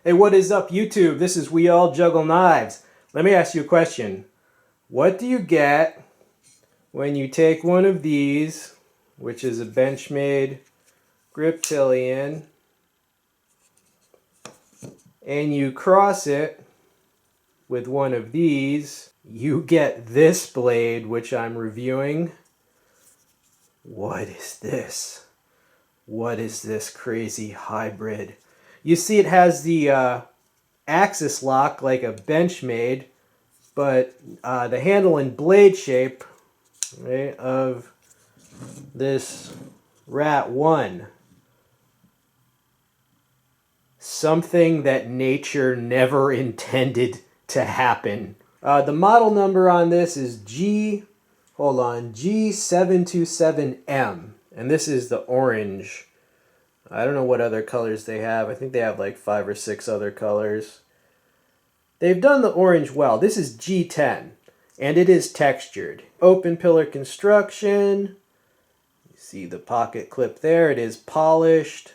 Hey, what is up, YouTube? This is We All Juggle Knives. Let me ask you a question. What do you get when you take one of these, which is a Benchmade Griptilian, and you cross it with one of these? You get this blade, which I'm reviewing. What is this? What is this crazy hybrid? You see it has the axis lock like a Benchmade, but the handle and blade shape, right, of this Rat 1. Something that nature never intended to happen. The model number on this is G727M, and this is the orange. I don't know what other colors they have. I think they have like 5 or 6 other colors. They've done the orange well. This is G10, and it is textured. Open pillar construction. You see the pocket clip there. It is polished.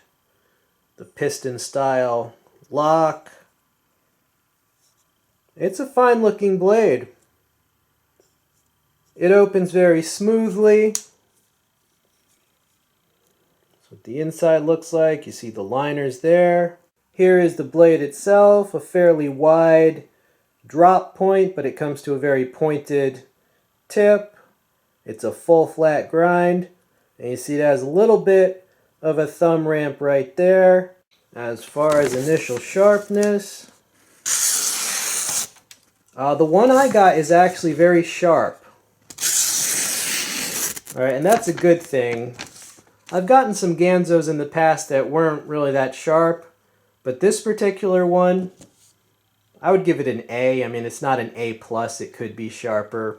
The piston style lock. It's a fine looking blade. It opens very smoothly. That's what the inside looks like. You see the liners there. Here is the blade itself, a fairly wide drop point, but it comes to a very pointed tip. It's a full flat grind, and you see it has a little bit of a thumb ramp right there. As far as initial sharpness, the one I got is actually very sharp. Alright, and that's a good thing. I've gotten some Ganzos in the past that weren't really that sharp, but this particular one, I would give it an A. I mean, it's not an A+, it could be sharper.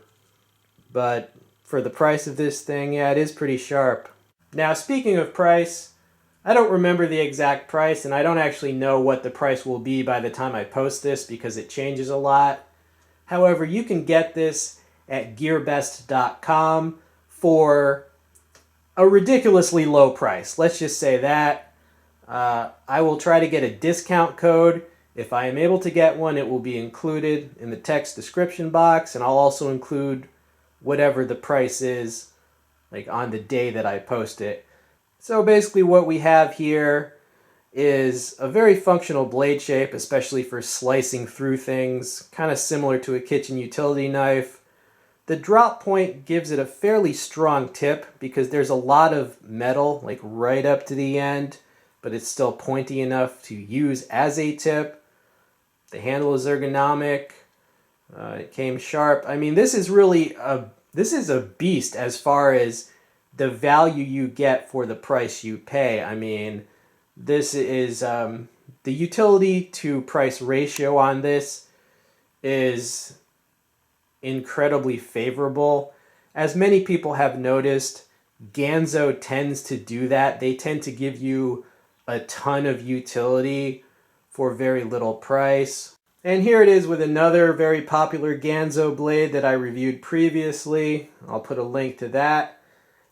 But for the price of this thing, yeah, it is pretty sharp. Now, speaking of price, I don't remember the exact price, and I don't actually know what the price will be by the time I post this because it changes a lot. However, you can get this at gearbest.com for a ridiculously low price. Let's just say that. I will try to get a discount code. If I am able to get one, it will be included in the text description box, and I'll also include whatever the price is, like on the day that I post it. So basically what we have here is a very functional blade shape, especially for slicing through things, kind of similar to a kitchen utility knife. The drop point gives it a fairly strong tip because there's a lot of metal, like right up to the end, but it's still pointy enough to use as a tip. The handle is ergonomic. It came sharp. I mean, this is really a beast as far as the value you get for the price you pay. I mean, this is the utility to price ratio on this is incredibly favorable. As many people have noticed, Ganzo tends to do that. They tend to give you a ton of utility for very little price. And here it is with another very popular Ganzo blade that I reviewed previously. I'll put a link to that.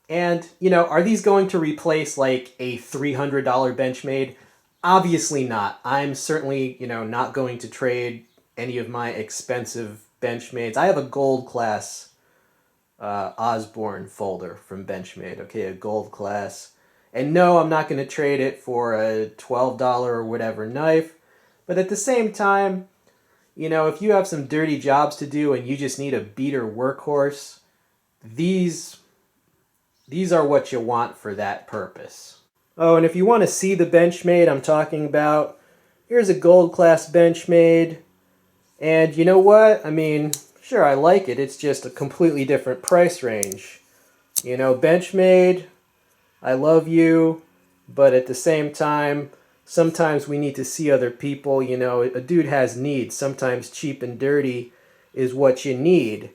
And, you know, are these going to replace like a $300 Benchmade? Obviously not. I'm certainly, you know, not going to trade any of my expensive Benchmades. I have a gold class Osborne folder from Benchmade, okay, a gold class. And no, I'm not going to trade it for a $12 or whatever knife. But at the same time, you know, if you have some dirty jobs to do and you just need a beater workhorse, these are what you want for that purpose. Oh, and if you want to see the Benchmade I'm talking about, here's a gold class Benchmade. And you know what? I mean, sure, I like it. It's just a completely different price range. You know, Benchmade, I love you, but at the same time, sometimes we need to see other people. You know, a dude has needs. Sometimes cheap and dirty is what you need.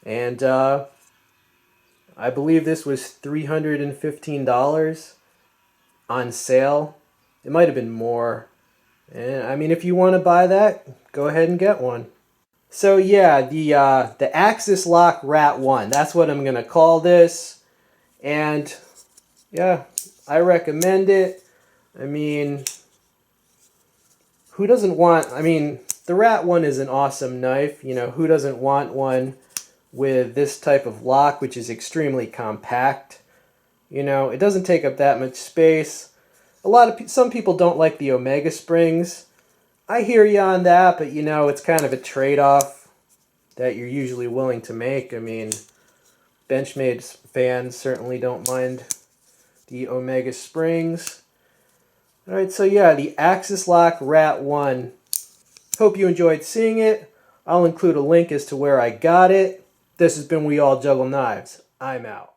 And I believe this was $315 on sale. It might have been more. And I mean, if you want to buy that, go ahead and get one. So yeah, the Axis Lock Rat 1, that's what I'm going to call this. And yeah, I recommend it. I mean, who doesn't want, I mean, the Rat one is an awesome knife. You know, who doesn't want one with this type of lock, which is extremely compact? You know, it doesn't take up that much space. Some people don't like the Omega springs. I hear you on that, but you know, it's kind of a trade-off that you're usually willing to make. I mean, Benchmade fans certainly don't mind the Omega springs. Alright, so yeah, the Axis Lock Rat 1. Hope you enjoyed seeing it. I'll include a link as to where I got it. This has been We All Juggle Knives. I'm out.